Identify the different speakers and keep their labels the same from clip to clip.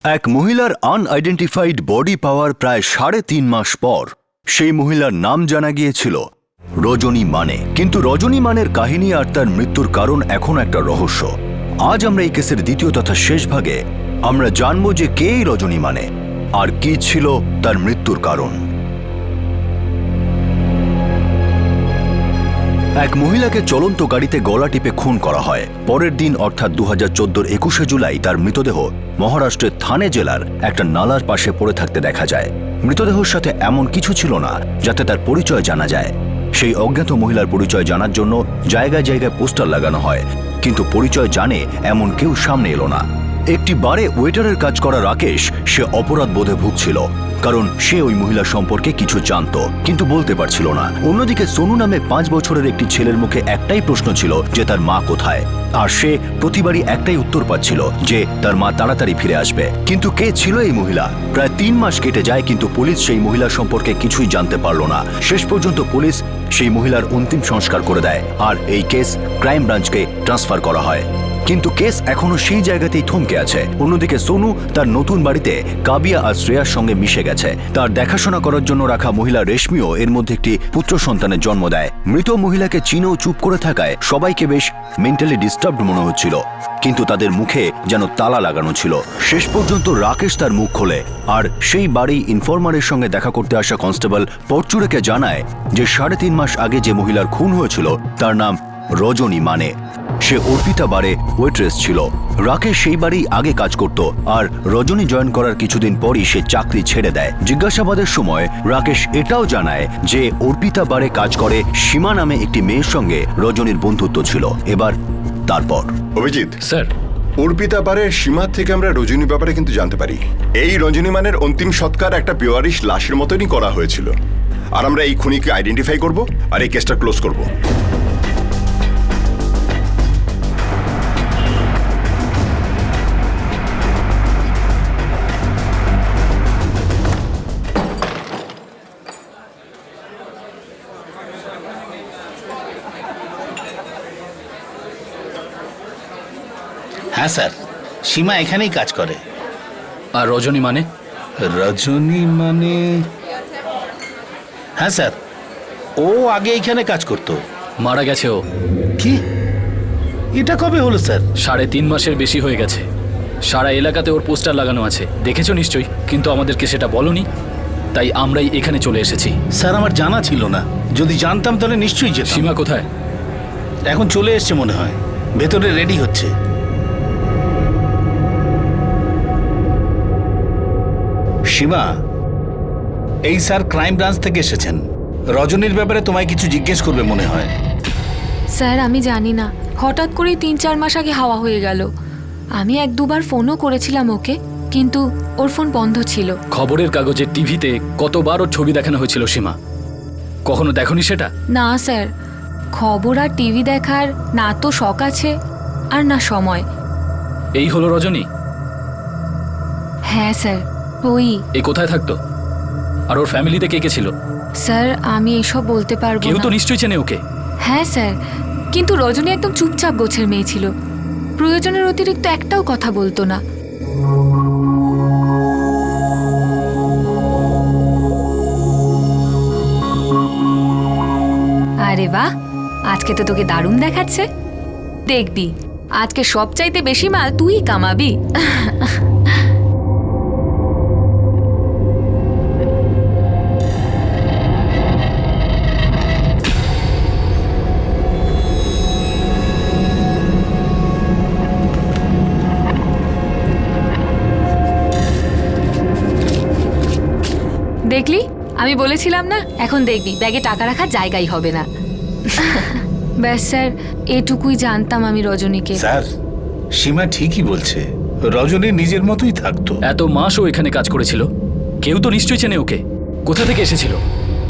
Speaker 1: এক মহিলার unidentified body power প্রায় ৩.৫ মাস পর সেই মহিলার নাম জানা গিয়েছিল রজনী মানে। কিন্তু রজনী মানের কাহিনী আর তার মৃত্যুর কারণ এখন একটা রহস্য। আজ আমরা এই কেসের দ্বিতীয় তথা শেষ ভাগে আমরা জানব যে কে এই রজনী মানে আর কি ছিল তার মৃত্যুর কারণ। এক মহিলাকে চলন্ত গাড়িতে গলা টিপে খুন করা হয়। পরের দিন অর্থাৎ 2014 21শে জুলাই তার মৃতদেহ মহারাষ্ট্রের থানে জেলার একটা নালার পাশে পড়ে থাকতে দেখা যায়। মৃতদেহের সাথে এমন কিছু ছিল না যাতে তার পরিচয় জানা যায়। সেই অজ্ঞাত মহিলার পরিচয় জানার জন্য জায়গায় জায়গায় পোস্টার লাগানো হয়, কিন্তু পরিচয় জানে এমন কেউ সামনে এলো না। একটি বারে ওয়েটারের কাজ করা রাকেশ সে অপরাধ বোধে ভুগছিল, কারণ সে ওই মহিলা সম্পর্কে কিছু জানত কিন্তু বলতে পারছিল না। অন্যদিকে সোনু নামে 5 বছরের একটি ছেলের মুখে একটাই প্রশ্ন ছিল যে তার মা কোথায়, আর সে প্রতিবারই একটাই উত্তর পাচ্ছিল যে তার মা তাড়াতাড়ি ফিরে আসবে। কিন্তু কে ছিল এই মহিলা? প্রায় 3 মাস কেটে যায় কিন্তু পুলিশ সেই মহিলা সম্পর্কে কিছুই জানতে পারল না। শেষ পর্যন্ত পুলিশ সেই মহিলার অন্তিম সংস্কার করে দেয় আর এই কেস ক্রাইম ব্রাঞ্চকে ট্রান্সফার করা হয়। কিন্তু কেস এখনো সেই জায়গাতেই থমকে আছে। অন্যদিকে সোনু তার নতুন বাড়িতে কাবিয়া আর শ্রেয়ার সঙ্গে মিশে গেছে। তার দেখাশোনা করার জন্য রাখা মহিলা রেশমিও এর মধ্যে একটি পুত্র সন্তানের জন্ম দেয়। মৃত মহিলাকে চিনেও চুপ করে থাকায় সবাইকে বেশ মেন্টালি ডিস্টার্বড মনে হচ্ছিল, কিন্তু তাদের মুখে যেন তালা লাগানো ছিল। শেষ পর্যন্ত রাকেশ তার মুখ খোলে আর সেই বাড়ি ইনফরমারের সঙ্গে দেখা করতে আসা কনস্টেবল পরচুরেকে জানায় যে 3.5 মাস আগে যে মহিলার খুন হয়েছিল তার নাম রজনী মানে। সে অর্পিতা বারে ওয়েট্রেস ছিল। রাকেশ সেই বাড়ি আগে কাজ করত আর রজনী জয়েন করার কিছুদিন পরই সে চাকরি ছেড়ে দেয়। জিজ্ঞাসাবাদের সময় রাকেশ এটাও জানায় যে অর্পিতা বারে কাজ করে সীমা নামে একটি মেয়ের সঙ্গে রজনীর বন্ধুত্ব ছিল। এবার তারপর
Speaker 2: অভিজিৎ
Speaker 3: স্যার,
Speaker 2: অর্পিতা বারের সীমার থেকে আমরা রজনী ব্যাপারে কিন্তু জানতে পারি। এই রজনী মানের অন্তিম সৎকার একটা বেওয়ারিশ লাশের মতনই করা হয়েছিল, আর আমরা এই খুনিকে আইডেন্টিফাই করব আর এই কেসটা ক্লোজ করব।
Speaker 4: হ্যাঁ স্যার, সীমা এখানেই কাজ করে।
Speaker 3: আর রজনী মানে?
Speaker 4: রজনী মানে? হ্যাঁ স্যার, ও আগে এখানে কাজ করতো।
Speaker 3: মারা গেছে ও।
Speaker 4: কি? এটা কবে হলো স্যার?
Speaker 3: 3.5 মাসের বেশি হয়ে গেছে। সারা এলাকাতে ওর পোস্টার লাগানো আছে, দেখেছো নিশ্চয়ই, কিন্তু আমাদেরকে সেটা বলনি, তাই আমরাই এখানে চলে এসেছি।
Speaker 4: স্যার, আমার জানা ছিল না, যদি জানতাম তাহলে নিশ্চয়ই যেতাম।
Speaker 3: সীমা কোথায়?
Speaker 4: এখন চলে এসছে মনে হয়, ভেতরে রেডি হচ্ছে। সীমা, এই স্যার ক্রাইম ব্রাঞ্চ থেকে এসেছেন। রজনীর ব্যাপারে তোমায় কিছু জিজ্ঞেস করবে মনে হয়।
Speaker 5: স্যার, আমি জানি না, হঠাৎ করেই 3-4 মাস আগে হাওয়া হয়ে গেল। আমি 1-2 বার ফোনও করেছিলাম ওকে, কিন্তু ওর ফোন বন্ধ ছিল।
Speaker 3: খবরের কাগজে, টিভিতে কতবার ওর ছবি দেখানো হয়েছিল সীমা, কখনো দেখনি সেটা?
Speaker 5: না স্যার, খবর আর টিভি দেখার না তো শখ আছে আর না সময়।
Speaker 3: এই হলো রজনী?
Speaker 5: হ্যাঁ স্যার, ওই।
Speaker 3: এই কোথায় থাকতো আর ওর ফ্যামিলিতে কে কে ছিল?
Speaker 5: স্যার, আমি এসব বলতে পারবো
Speaker 3: কেউ
Speaker 5: না।
Speaker 3: তো নিশ্চয়ই চেনে ওকে।
Speaker 5: হ্যাঁ স্যার, কিন্তু রজনী একদম চুপচাপ গোছের মেয়ে ছিল, প্রয়োজনের অতিরিক্ত একটাও কথা বলতো না। আরে বাহ, আজকে তো তোকে দারুণ দেখাচ্ছে। দেখবি আজকে সবচাইতে বেশি মাল তুই কামাবি। দেখলি, আমি বলেছিলাম না, এখন দেখবি ব্যাগে টাকা রাখার জায়গাই হবে না। ব্যাস স্যার, এটুকুই জানতাম আমি রজনীকে।
Speaker 4: স্যার, সীমা ঠিকই বলছে, রজনী নিজের মতোই থাকতো।
Speaker 3: এত মাস ও এখানে কাজ করেছিল, কেউ তো নিশ্চয়ই চেনে ওকে। কোথা থেকে এসেছিল,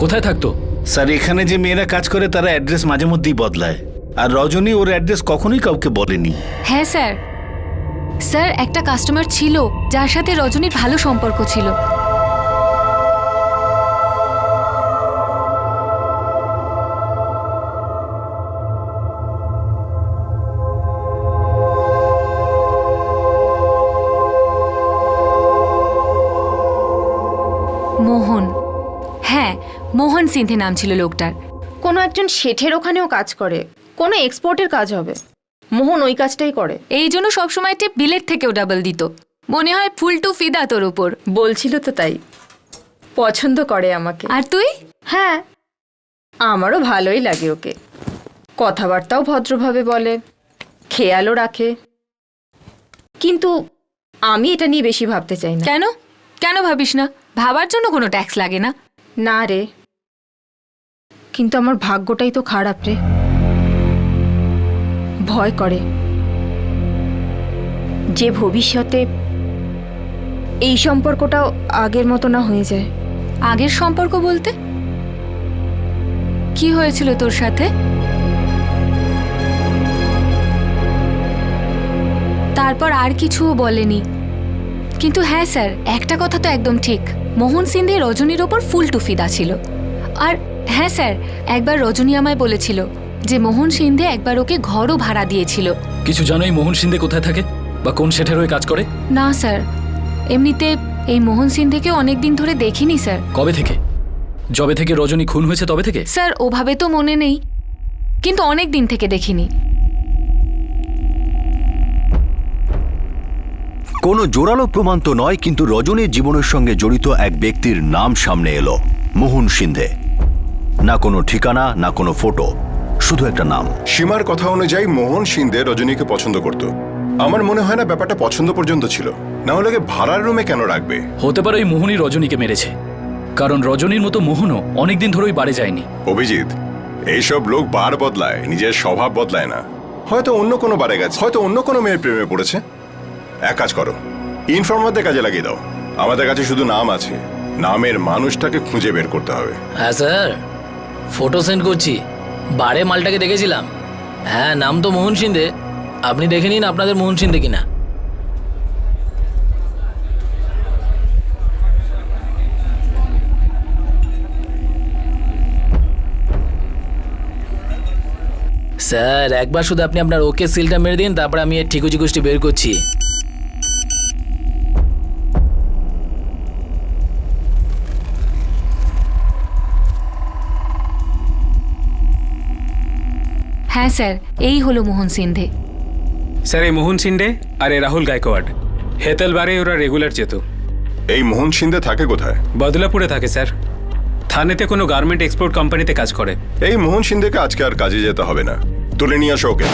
Speaker 3: কোথায় থাকতো?
Speaker 4: স্যার, এখানে যে মেয়েরা কাজ করে তারা অ্যাড্রেস মাঝে মধ্যেই বদলায়, আর রজনী ওর অ্যাড্রেস কখনোই কাউকে বলেনি।
Speaker 5: হ্যাঁ স্যার, স্যার একটা কাস্টমার ছিল যার সাথে রজনীর ভালো সম্পর্ক ছিল। মোহন সিন্ধে নাম ছিল লোকটার।
Speaker 6: কোনো একজন শেঠের ওখানেও কাজ করে, কোনো এক্সপোর্টের কাজ হবে। মোহন ওই কাজটাই করে।
Speaker 5: এই জন্য সবসময় টিপ বিলের থেকেও ডাবল দিত। মনে হয় ফুল টু ফিদা তোর উপর।
Speaker 6: বলছিল তো তাই, পছন্দ করে আমাকে।
Speaker 5: আর তুই?
Speaker 6: হ্যাঁ, আমারও ভালোই লাগে ওকে। কথাবার্তাও ভদ্রভাবে বলে, খেয়ালও রাখে। কিন্তু আমি এটা নিয়ে বেশি ভাবতে চাই না।
Speaker 5: কেন কেন ভাবিস না? ভাবার জন্য কোনো ট্যাক্স লাগে না।
Speaker 6: না রে, কিন্তু আমার ভাগ্যটাই তো খারাপ রে। ভয় করে যে ভবিষ্যতে এই সম্পর্কটাও আগের মতো না হয়ে যায়।
Speaker 5: আগের সম্পর্ক বলতে কি হয়েছিল তোর সাথে? তারপর আর কিছুও বলেনি। কিন্তু হ্যাঁ স্যার, একটা কথা তো একদম ঠিক, মোহন সিন্ধে রজনীর ওপর ফুল টু ফিদা ছিল। আর হ্যাঁ স্যার, একবার রজনী আমায় বলেছিল যে মোহন সিন্ধে একবার ওকে ঘরও ভাড়া দিয়েছিল।
Speaker 3: কিছু জানো এই মোহন সিন্ধে কোথায় থাকে বা কোন শেঠের হয়ে কাজ করে?
Speaker 5: না স্যার, এমনিতে এই মোহন সিন্ধেকে অনেকদিন ধরে দেখিনি স্যার।
Speaker 3: কবে থেকে? যবে থেকে রজনী খুন হয়েছে তবে থেকে?
Speaker 5: স্যার ওভাবে তো মনে নেই, কিন্তু অনেক দিন থেকে দেখিনি।
Speaker 1: কোনো জোরালো প্রমাণ তো নয়, কিন্তু রজনীর জীবনের সঙ্গে জড়িত এক ব্যক্তির নাম সামনে এলো, মোহন সিন্ধে। না কোনো ঠিকানা, না কোনো ফটো, শুধু একটা নাম।
Speaker 2: সীমার কথা অনুযায়ী মোহন সিন্ধে রজনীকে পছন্দ করত। আমার মনে হয় না ব্যাপারটা পছন্দ পর্যন্ত ছিল, না হলে ভাড়ার রুমে কেন রাখবে?
Speaker 3: হতে পারে ওই মোহনই রজনীকে মেরেছে, কারণ রজনীর মতো মোহনও অনেকদিন ধরে ওই বাড়ি যায়নি।
Speaker 2: অভিজিৎ, এইসব লোক বার বদলায়, নিজের স্বভাব বদলায় না। হয়তো অন্য কোনো বারে গেছে, হয়তো অন্য কোনো মেয়ের প্রেমে পড়েছে। এক কাজ করো, ইনফর্মারদের কাজে লাগিয়ে দাও। আমাদের কাছে শুধু নাম আছে, নামের মানুষটাকে খুঁজে বের করতে হবে।
Speaker 7: হ্যাঁ স্যার, ফটো সেন্ড করছি। বারে মালটাকে দেখেছিলাম। হ্যাঁ, নাম তো মোহন সিন্ধে। আপনি দেখে নিন আপনাদের মোহন সিন্ধে কিনা। স্যার, একবার শুধু আপনি আপনার ওকে সিলটা মেরে দিন, তারপর আমি এর ঠিকুজি গোষ্ঠী বের করছি।
Speaker 5: হ্যাঁ স্যার, এই হলো মোহন সিন্ধে।
Speaker 8: স্যার, এই মোহন সিন্ডে আর এ রাহুল গায়কোয়াড হেতেলবারে ওরা রেগুলার যেত।
Speaker 2: এই মোহন সিন্ধে থাকে কোথায়?
Speaker 8: বদলাপুরে থাকে স্যার। থানেতে কোনো গার্মেন্ট এক্সপোর্ট কোম্পানিতে কাজ করে।
Speaker 2: এই মোহন সিন্ধেকে আজকে আর কাজে যেতে হবে না, তুলে নিয়ে আসো ওকে।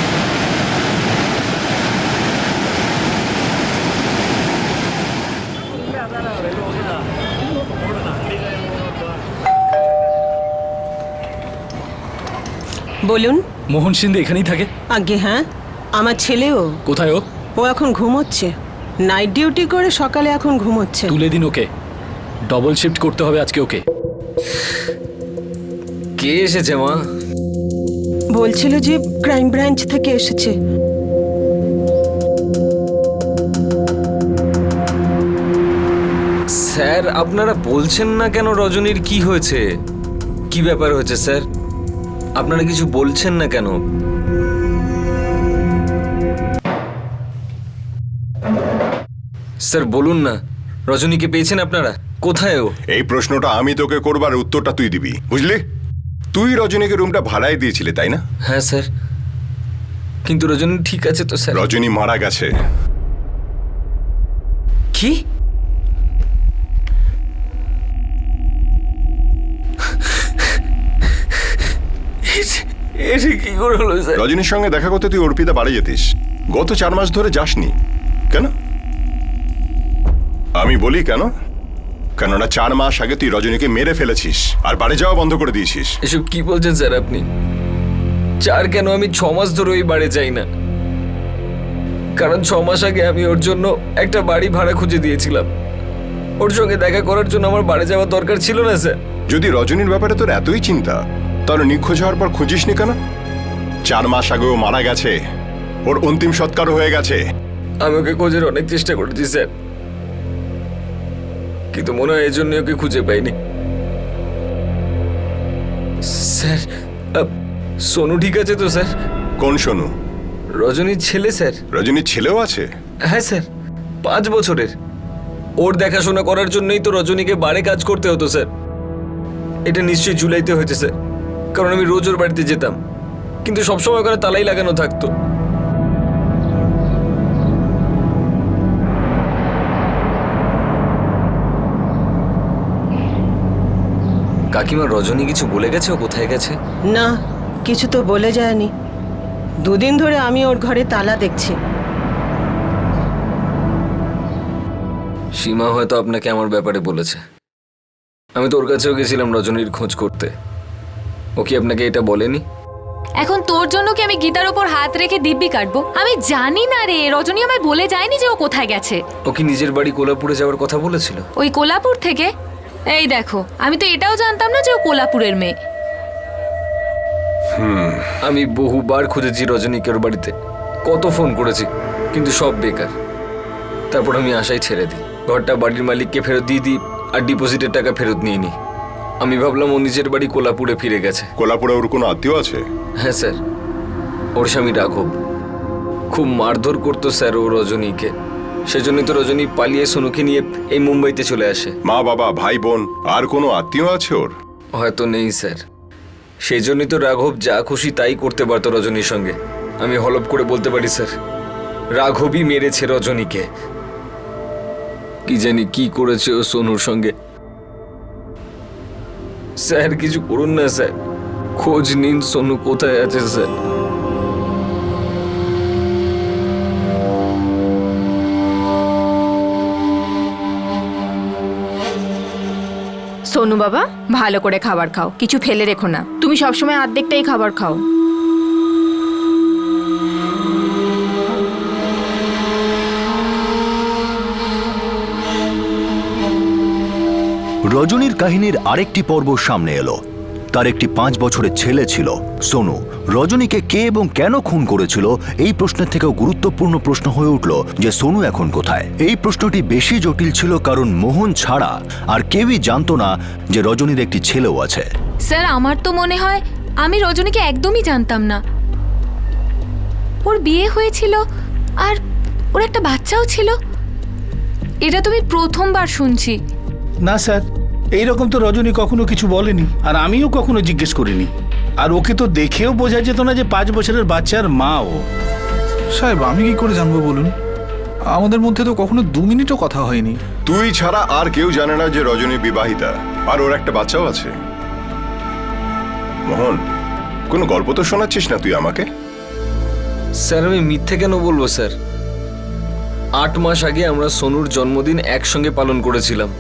Speaker 9: বলুন।
Speaker 3: মোহন সিন্ধে এখানেই থাকে?
Speaker 9: আগে হ্যাঁ, আমার ছেলেও।
Speaker 3: কোথায় ও?
Speaker 9: ও এখন ঘুমোচ্ছে, নাইট ডিউটি করে সকালে এখন ঘুমোচ্ছে।
Speaker 3: তুলে দিন ওকে, ডবল শিফট করতে হবে আজকে ওকে।
Speaker 7: কে এসেছে মা?
Speaker 9: বলছিল যে ক্রাইম ব্রাঞ্চ থেকে এসেছে।
Speaker 10: স্যার, আপনারা বলছেন না কেন রজনীর কি হয়েছে? কি ব্যাপার হয়েছে স্যার? আপনারা কিছু বলছেন না কেন? স্যার বলুন না, রজনীকে পেয়েছেন আপনারা? কোথায় ও?
Speaker 2: এই প্রশ্নটা আমি তোকে করবার, উত্তরটা তুই দিবি, বুঝলি? তুই রজনীকে রুমটা ভাড়ায় দিয়েছিলি, তাই না?
Speaker 10: হ্যাঁ স্যার, কিন্তু রজনী ঠিক আছে তো স্যার?
Speaker 2: রজনী মারা গেছে।
Speaker 10: কি? এটা কি করে হলো স্যার?
Speaker 2: রজনীর সঙ্গে দেখা করতে তুই অর্পিতা বাড়ি যেতিস, গত 4 মাস ধরে যাসনি কেন? আমি বলি কেন, কেননা 4 মাস আগে তুই রজনীকে মেরে ফেলেছিস আর বাড়ি যাওয়া বন্ধ করে দিয়েছিস।
Speaker 10: এসব কি বলছেন স্যার আপনি? 4 কেন, আমি 6 মাস ধরে ওই বাড়ি যাই না। কারণ 6 মাস আগে আমি ওর জন্য একটা বাড়ি ভাড়া খুঁজে দিয়েছিলাম। ওর সঙ্গে দেখা করার জন্য আমার বাড়ি যাওয়ার দরকার ছিল না স্যার।
Speaker 2: যদি রজনীর ব্যাপারে তোর এতই চিন্তা, তাহলে নিখোঁজ হওয়ার পর খুঁজিসনি কেন? 4 মাস আগে ও মারা গেছে, ওর অন্তিম সৎকার হয়ে গেছে।
Speaker 10: আমি ওকে খোঁজার অনেক চেষ্টা করেছি স্যার, কিন্তু মনে হয় এই জন্য ওকে খুঁজে পাইনি। স্যার, সোনু ঠিক আছে তো স্যার?
Speaker 2: কোন সোনু?
Speaker 10: রজনীর ছেলে স্যার।
Speaker 2: রজনীর ছেলেও আছে?
Speaker 10: হ্যাঁ স্যার, 5 বছরের। ওর দেখাশোনা করার জন্যই তো রজনীকে বাড়ি কাজ করতে হতো স্যার। এটা নিশ্চয়ই জুলাইতে হয়েছে স্যার, কারণ আমি রোজ ওর বাড়িতে যেতাম, কিন্তু সবসময় ওখানে তালাই লাগানো থাকতো। কাকিমা, রজনী কিছু বলে গেছে ও কোথায় গেছে?
Speaker 9: না, কিছু তো বলে যায়নি। 2 দিন ধরে আমি ওর ঘরে তালা দেখছি।
Speaker 10: সীমা হয়তো আপনাকে আমার ব্যাপারে বলেছে। আমি তো ওর কাছেও গেছিলাম রজনীর খোঁজ করতে। ও কি আপনাকে এটা বলেনি?
Speaker 5: এখন তোর জন্য কি আমি গীতার ওপর হাত রেখে দিব্যি কাটবো? আমি জানি না রে, রজনী আমায় বলে যায়নি যে ও কোথায় গেছে।
Speaker 10: ও কি নিজের বাড়ি কোলাপুরে যাওয়ার কথা বলেছিল?
Speaker 5: ওই কোলাপুর থেকে? এই দেখো, আমি তো এটাও জানতাম না যে ও কোলাপুরের মেয়ে।
Speaker 10: আমি বহুবার খুঁজেছি রজনীকে ওর বাড়িতে, কত ফোন করেছি, কিন্তু সব বেকার। তারপর আমি আশাই ছেড়ে দিই। ঘরটা বাড়ির মালিককে ফেরত দিয়ে দিই আর ডিপোজিটের টাকা ফেরত নিয়ে নিই। আমি ভাবলাম ও নিজের বাড়ি কোলাপুরে ফিরে গেছে।
Speaker 2: কোলাপুরে ওর কোনো আত্মীয় আছে?
Speaker 10: হ্যাঁ স্যার, ওর স্বামী রাঘব খুব মারধর করতো স্যার ও রজনীকে। সেজন্যই তো রজনী পালিয়ে সোনুকে নিয়ে এই মুম্বাইতে চলে আসে।
Speaker 2: মা বাবা ভাই বোন আর কোনো আত্মীয় আছে ওর?
Speaker 10: হয়তো নেই স্যার, সেই জন্যই তো রাঘব যা খুশি তাই করতে পারতো রজনীর সঙ্গে। আমি হলপ করে বলতে পারি স্যার, রাঘবই মেরেছে রজনীকে। কি জানি কি করেছে ও সোনুর সঙ্গে। স্যার কিছু করুন না স্যার, খোঁজ নিন সোনু কোথায় আছে স্যার।
Speaker 6: সোনু বাবা, ভালো করে খাবার খাও, কিছু ফেলে রেখো না। তুমি সবসময় অর্ধেকটাই খাবার খাও।
Speaker 1: রজনীর কাহিনীর আরেকটি পর্ব সামনে এলো। তার একটি 5 বছরের ছেলে ছিল সোনু। রজনীকে কে এবং কেন খুন করেছিল এই প্রশ্নের থেকেও গুরুত্বপূর্ণ প্রশ্ন হয়ে উঠল যে সোনু এখন কোথায়। এই প্রশ্নটি বেশি জটিল ছিল কারণ মোহন ছাড়া আর কেউই জানতো না যে রজনীর একটি ছেলেও আছে।
Speaker 5: স্যার, আমার তো মনে হয় আমি রজনীকে একদমই জানতাম না। ওর বিয়ে হয়েছিল আর ওর একটা বাচ্চাও ছিল। এটা তুমি প্রথমবার শুনছি।
Speaker 4: না স্যার, এইরকম তো রজনী কখনো কিছু বলেনি, আর আমিও কখনো জিজ্ঞেস করিনি। আর ওকে তো দেখেও বোঝা যেত না যে 5 বছরের বাচ্চার মা ও।
Speaker 11: সাহেব, আমি কি করে জানবো বলুন? আমাদের মধ্যে তো কখনো 2 মিনিটও কথা হয়নি।
Speaker 2: তুই ছাড়া আর কেউ জানে না যে রজনী বিবাহিতা আর ওর একটা বাচ্চাও আছে। মোহন, কোনো গল্প তো শোনাচ্ছিস না তুই আমাকে?
Speaker 10: স্যার আমি মিথ্যে কেন বলবো স্যার? 8 মাস আগে আমরা সোনুর জন্মদিন একসঙ্গে পালন করেছিলাম।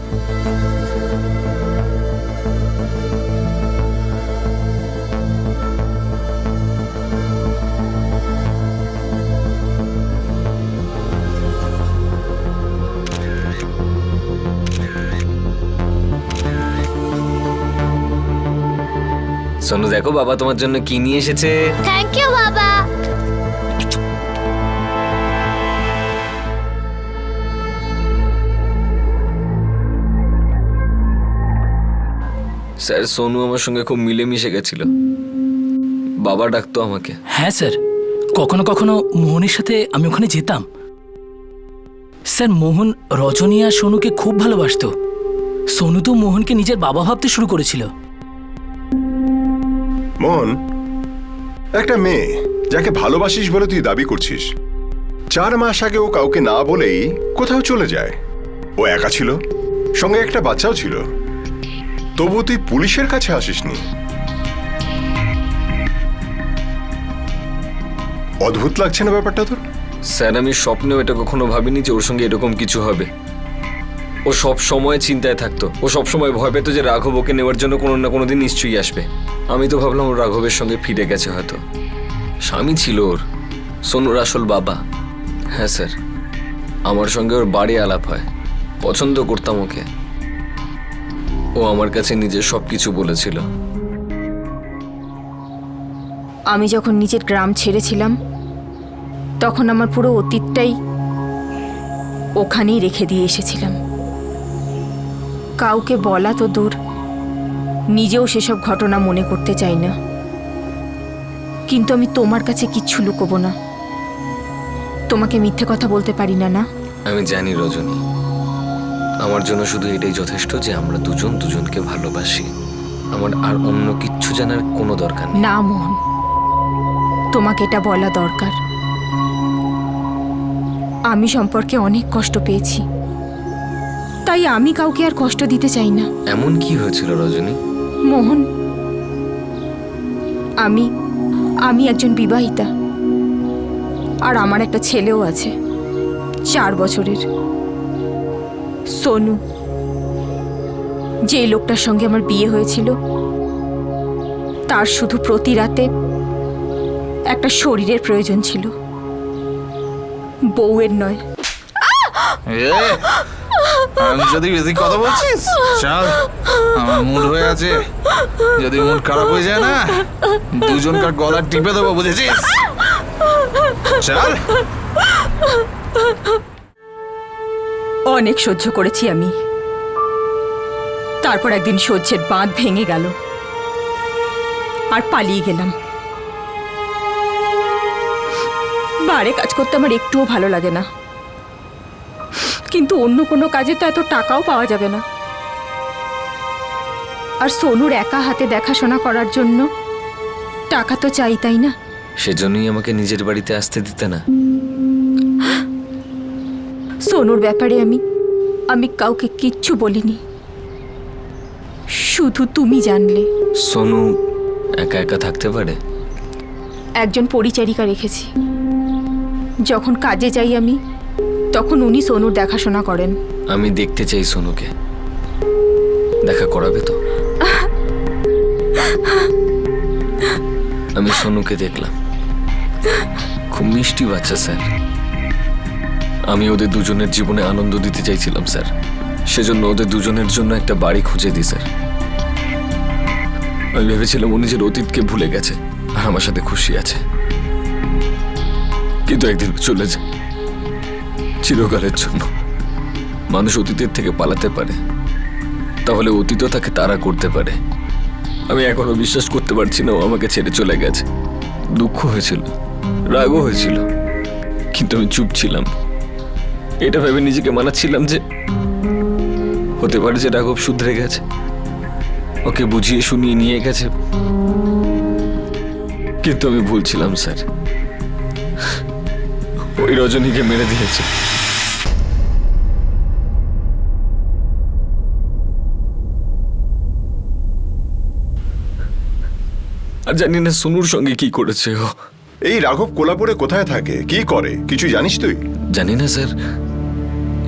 Speaker 10: সোনু দেখো, বাবা তোমার জন্য কি নিয়ে এসেছে।
Speaker 5: থ্যাংক ইউ বাবা।
Speaker 10: স্যার সোনু আমার সঙ্গে খুব মিলেমিশে গেছিল, বাবা ডাকতো আমাকে।
Speaker 7: হ্যাঁ স্যার, কখনো কখনো মোহনের সাথে আমি ওখানে যেতাম। স্যার মোহন রজনী আর সোনুকে খুব ভালোবাসতো। সোনু তো মোহনকে নিজের বাবা ভাবতে শুরু করেছিল।
Speaker 2: মোহন, একটা মেয়ে যাকে ভালোবাসিস বলে তুই দাবি করছিস, 4 মাস আগে ও কাউকে না বলেই কোথাও চলে যায়। ও একা ছিল, সঙ্গে একটা বাচ্চাও ছিল, তবু তুই পুলিশের কাছে আসিসনি। অদ্ভুত লাগছে না ব্যাপারটা তোর?
Speaker 10: স্যার আমি স্বপ্নেও এটা কখনো ভাবিনি যে ওর সঙ্গে এরকম কিছু হবে। ও সব সময় চিন্তায় থাকতো, ও সব সময় ভয় পেত যে রাঘব ওকে নেওয়ার জন্য কোনো না কোনো দিন নিশ্চয়ই আসবে। আমি তো ভাবলাম ও রাঘবের সঙ্গে ফিরে গেছে হয়তো। স্বামী ছিল ওর, সোনুর আসল বাবা। হ্যাঁ স্যার, আমার সঙ্গে ওর বাড়ি আলাপ হয়, পছন্দ করতাম ওকে। ও আমার কাছে নিজের সব কিছু বলেছিল।
Speaker 6: আমি যখন নিজের গ্রাম ছেড়েছিলাম তখন আমার পুরো অতীতটাই ওখানেই রেখে দিয়ে এসেছিলাম। কাউকে বলা তো দূর, নিজেও সেসব ঘটনা মনে করতে চাই না। কিন্তু আমি তোমার কাছে কিচ্ছু লুকোবো না। তোমাকে মিথ্যে কথা বলতে পারি না। না,
Speaker 10: আমি জানি রজনী, আমার জন্য শুধু এটাই যথেষ্ট যে আমরা দুজন দুজনকে ভালোবাসি। আমার আর অন্য কিচ্ছু জানার কোনো দরকার নেই।
Speaker 6: না মোহন, তোমাকে এটা বলা দরকার। আমি সম্পর্কে অনেক কষ্ট পেয়েছি, তাই আমি কাউকে আর কষ্ট দিতে চাই না।
Speaker 10: এমন কি হয়েছিল রজনী?
Speaker 6: মোহন, আমি একজন বিবাহিতা, আর আমার একটা ছেলেও আছে, 4 বছরের, সোনু। যে লোকটার সঙ্গে আমার বিয়ে হয়েছিল, তার শুধু প্রতি রাতে একটা শরীরের প্রয়োজন ছিল, বউয়ের নয়।
Speaker 11: আমি যদি বেশি কথা বলছিস, চল, আমার মুড হয়ে আছে। যদি মুড খারাপ হয়ে যায় না, দুজনকার গলা টিপে দেবো, বুঝেছিস? চল।
Speaker 6: অনেক সহ্য করেছি আমি, তারপর একদিন সহ্যের বাঁধ ভেঙে গেল আর পালিয়ে গেলাম। বারে কাজ করতে আমার একটুও ভালো লাগে না, কিন্তু অন্য কোনো কাজে তো এত টাকাও পাওয়া যাবে না। আর সোনুর একা হাতে দেখাশোনা করার জন্য টাকা তো চাই, তাই না?
Speaker 10: সেজন্যই আমাকে নিজের বাড়িতে আসতে দিতে না।
Speaker 6: সোনুর ব্যাপারে আমি কাউকে কিচ্ছু বলিনি, শুধু তুমি জানলে।
Speaker 10: সোনু একা একা থাকতে পারে?
Speaker 6: একজন পরিচারিকা রেখেছি, যখন কাজে যাই আমি, তখন উনি সোনুর দেখাশোনা করেন।
Speaker 10: আমি দেখতে চাই সোনুকে, দেখা করাবে তো? আমি সোনুকে দেখলাম, খুব মিষ্টি বাচ্চা স্যার। আমি ওদের দুজনের জীবনে আনন্দ দিতে চাইছিলাম স্যার, সেজন্য ওদের দুজনের জন্য একটা বাড়ি খুঁজে দিই স্যার। আমি ভেবেছিলাম ও নিজের অতীতকে ভুলে গেছে আর আমার সাথে খুশি আছে, কিন্তু একদিন চলে যায় চিরকালের জন্য। মানুষ অতীতের থেকে পালাতে পারে, তাহলে অতীতও তাকে তাড়া করতে পারে। আমি এখনো বিশ্বাস করতে পারছি না ও আমাকে ছেড়ে চলে গেছে। দুঃখ হয়েছিল, রাগও হয়েছিল, কিন্তু আমি চুপ ছিলাম। এটা ভেবে নিজেকে মানাচ্ছিলাম যে হতে পারে যে রাঘব শুধরে গেছে, ওকে বুঝিয়ে শুনিয়ে নিয়ে গেছে। কিন্তু আমি ভুলছিলাম স্যার, ওই রজনীকে মেরে দিয়েছে। আর জানি না সোনুর সঙ্গে কি করেছে ও।
Speaker 2: এই রাঘব কোলাপুরে কোথায় থাকে, কি করে, কিছু জানিস তুই?
Speaker 10: জানি না স্যার,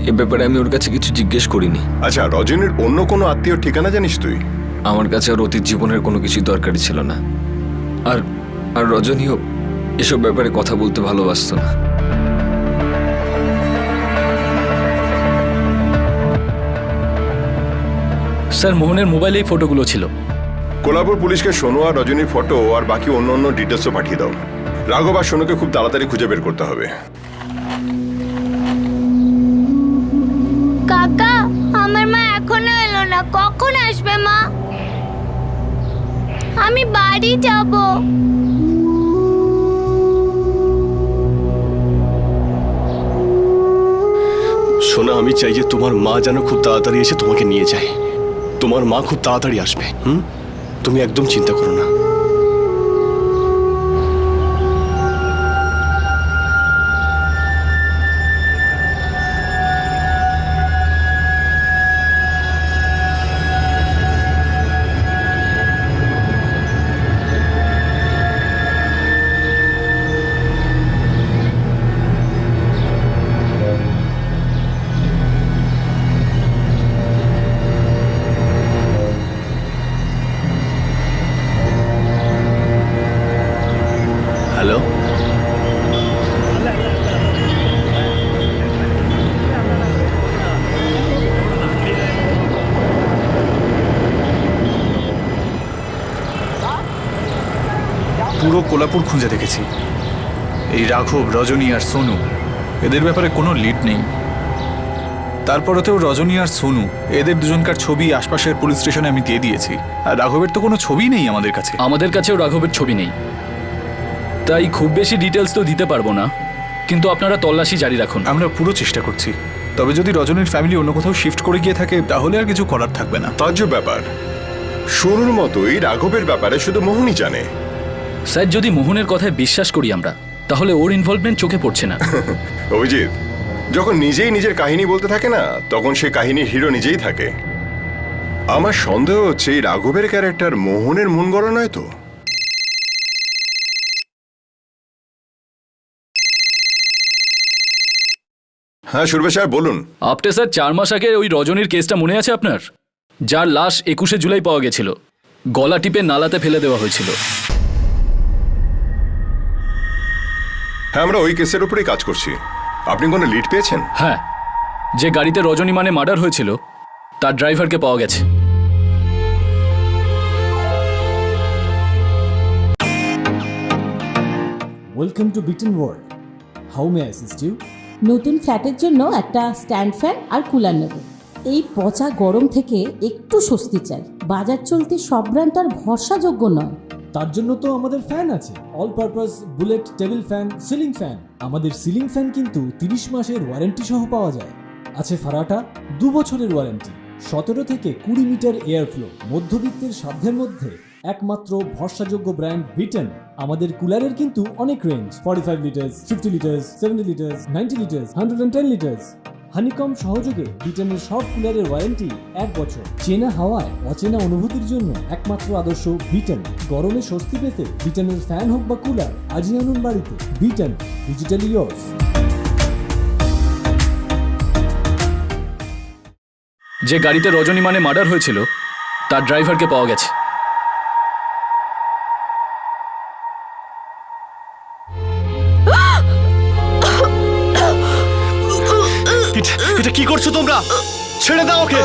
Speaker 10: এ ব্যাপারে আমি ওর কাছে কিছু জিজ্ঞেস করিনি।
Speaker 2: আচ্ছা, রজনীর অন্য কোনো আত্মীয় ঠিকানা জানিস তুই?
Speaker 10: আমার কাছে আর অতীত জীবনের কোনো কিছু দরকারই ছিল না। আর আর রজনীও এসব ব্যাপারে কথা বলতে ভালোবাসতো না।
Speaker 3: স্যার, মোহনের মোবাইলে এই ফটোগুলো ছিল।
Speaker 2: কোলাপুর পুলিশকে সোনু আর রজনীর ফটো আর বাকি অন্য ডিটেলসও পাঠিয়ে দাও। রাঘব আর সোনুকে খুব তাড়াতাড়ি খুঁজে বের করতে হবে।
Speaker 12: কাকা, আমার মা এখনো এলো না, কখন আসবে মা? আমি বাড়ি যাব।
Speaker 13: সোনা, আমি চাই যে তোমার মা যেন খুব তাড়াতাড়ি এসে তোমাকে নিয়ে যায়। তোমার মা খুব তাড়াতাড়ি আসবে। তুমি একদম চিন্তা করো না। হ্যালো,
Speaker 11: পুরো কোলাপুর খুঁজে দেখেছি। এই রাঘব, রজনী আর সোনু, এদের ব্যাপারে কোনো লিড নেই। তারপরেতেও রজনী আর সোনু, এদের দুজনকার ছবি আশপাশের পুলিশ স্টেশনে আমি দিয়ে দিয়েছি। আর রাঘবের তো কোনো ছবি নেই আমাদের কাছে।
Speaker 3: আমাদের কাছেও রাঘবের ছবি নেই, তাই খুব বেশি ডিটেলস তো দিতে পারবো না, কিন্তু আপনারা তল্লাশি জারি রাখুন।
Speaker 11: আমরা পুরো চেষ্টা করছি, তবে যদি রজনীর ফ্যামিলি অন্য কোথাও শিফট করে গিয়ে থাকে তাহলে আর কিছু করার থাকবে না।
Speaker 2: তাজ্জব ব্যাপার, শুরুর মতোই রাঘবের ব্যাপারে শুধু মোহনই জানে।
Speaker 3: স্যার, যদি মোহনের কথায় বিশ্বাস করি আমরা, তাহলে ওর ইনভলভমেন্ট চোখে পড়ছে না।
Speaker 2: অভিজিৎ, যখন নিজেই নিজের কাহিনী বলতে থাকে না, তখন সে কাহিনীর হিরো নিজেই থাকে। আমার সন্দেহ হচ্ছে এই রাঘবের ক্যারেক্টার মোহনের মন গড়া নয় তো। হ্যাঁ সুরবে সাহেব বলুন।
Speaker 3: আপনি স্যার 4 মাস আগে ওই রজনীর কেসটা মনে আছে আপনার? যার লাশ 21শে জুলাই পাওয়া গেছিল, গলা টিপে নালাতে ফেলে দেওয়া হয়েছিল।
Speaker 2: হ্যাঁ, আমরা ওই কেসের উপরেই কাজ করছি। আপনি কোনো লিড পেয়েছেন?
Speaker 3: হ্যাঁ, যে গাড়িতে রজনী মানে মার্ডার হয়েছিল তার ড্রাইভারকে পাওয়া গেছে।
Speaker 14: Welcome to Bitten world. How may I assist you?
Speaker 15: নতুন ফ্ল্যাটের জন্য একটা স্ট্যান্ড ফ্যান আর কুলার নেব। এই পচা গরম থেকে একটু স্বস্তি চাই। বাজার চলতে সব ব্র্যান্ড আর ভরসাযোগ্য নয়।
Speaker 14: তার জন্য তো আমাদের ফ্যান আছে, all purpose bullet table fan, ceiling fan. আমাদের সিলিং ফ্যান কিন্তু 30 মাসের ওয়ারেন্টি সহ পাওয়া যায়। আছে ফারাটা 2 বছরের ওয়ারেন্টি, 17 থেকে 20 মিটার এয়ার ফ্লো, মধ্যবিত্তের সাধ্যের মধ্যে একমাত্র ভরসাযোগ্য ব্র্যান্ড বিটেন। আমাদের কুলারের কিন্তু অনেক range, 45 litres, 50 litres, 70 litres, 90 litres, 110 litres. Honeycomb সহযোগে বিটেনের সব কুলারের ওয়ারেন্টি 1 বছর। চেনা হাওয়ায় অচেনা অনুভূতির জন্য একমাত্র আদর্শ বিটেন। গরমে স্বস্তি পেতে বিটেনের ফ্যান হোক বা কুলার, আজই আনুন বাড়িতে। বিটেন, ডিজিটালি ইয়োর্স।
Speaker 3: যে গাড়িতে রজনী মানে মার্ডার হয়েছিল তার ড্রাইভারকে পাওয়া গেছে।
Speaker 13: এটা কি করছো তোমরা? ছেড়ে দাও ওকে,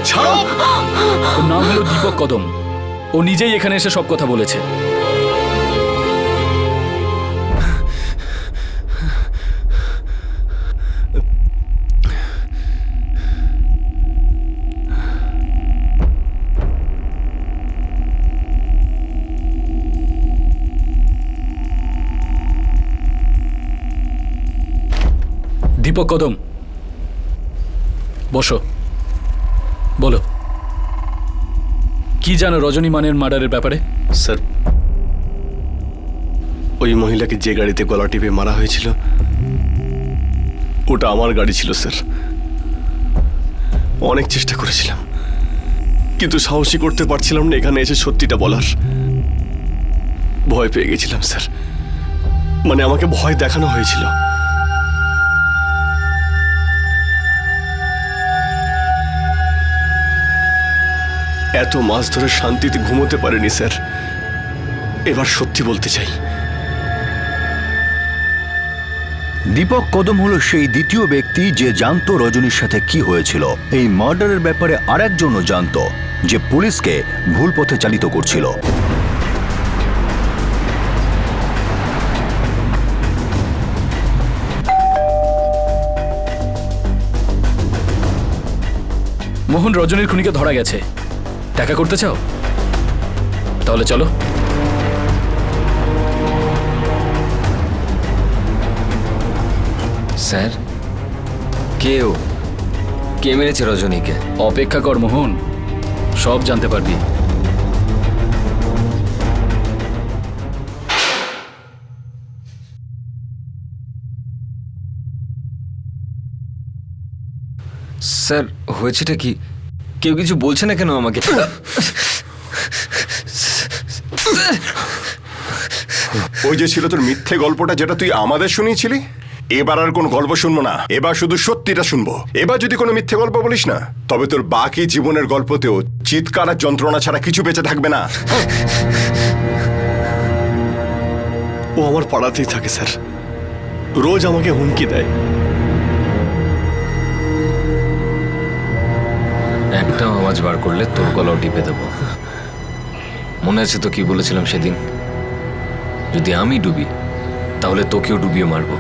Speaker 13: ছাড়ো।
Speaker 3: ওর নাম হলো দীপক কদম। ও নিজেই এখানে এসে সব কথা বলেছে। দীপক কদম, বসো। বলো, কি জানো রজনী মানের মার্ডারের ব্যাপারে?
Speaker 13: স্যার, ওই মহিলাকে যে গাড়িতে গলা টিপে মারা হয়েছিল ওটা আমার গাড়ি ছিল স্যার। অনেক চেষ্টা করেছিলাম, কিন্তু সাহসী করতে পারছিলাম না এখানে এসে সত্যিটা বলার। ভয় পেয়ে গেছিলাম স্যার, মানে আমাকে ভয় দেখানো হয়েছিল। এত মাস ধরে শান্তিতে ঘুমোতে পারিনি স্যার। এবার সত্যি বলতে চাই।
Speaker 1: দীপক কদম হলো সেই দ্বিতীয় ব্যক্তি যে জানতো রজনীর সাথে কি হয়েছিল। এই মার্ডারের ব্যাপারে আরেকজনও জানতো, যে পুলিশকে ভুল পথে চালিত করছিল।
Speaker 3: মোহন রজনীর খুনিকে ধরা গেছে। দেখা করতে চাও? তাহলে চলো।
Speaker 10: স্যার, কে মেরেছে রজনীকে?
Speaker 3: অপেক্ষা কর মোহন, সব জানতে পারবি।
Speaker 10: স্যার, হয়েছেটা কি? কেউ কিছু বলছে না কেন আমাকে?
Speaker 2: ওই যে ছিল তোর মিথ্যে গল্পটা, যেটা তুই আমাদের শুনিয়েছিলি। এবার আর কোনো গল্প শুনবো না, এবার শুধু সত্যিটা শুনবো। এবার যদি কোনো মিথ্যে গল্প বলিস না, তবে তোর বাকি জীবনের গল্পতেও চিৎকার আর যন্ত্রণা ছাড়া কিছু বেঁচে থাকবে না।
Speaker 13: ও আমার পাড়াতেই থাকে স্যার, রোজ আমাকে হুমকি দেয়।
Speaker 10: একটা আওয়াজ বার করলে তোর গলাও টিপে দেবো। মনে আছে তো কি বলেছিলাম সেদিন? যদি আমি ডুবি তাহলে তোকেও ডুবিয়ে মারবো।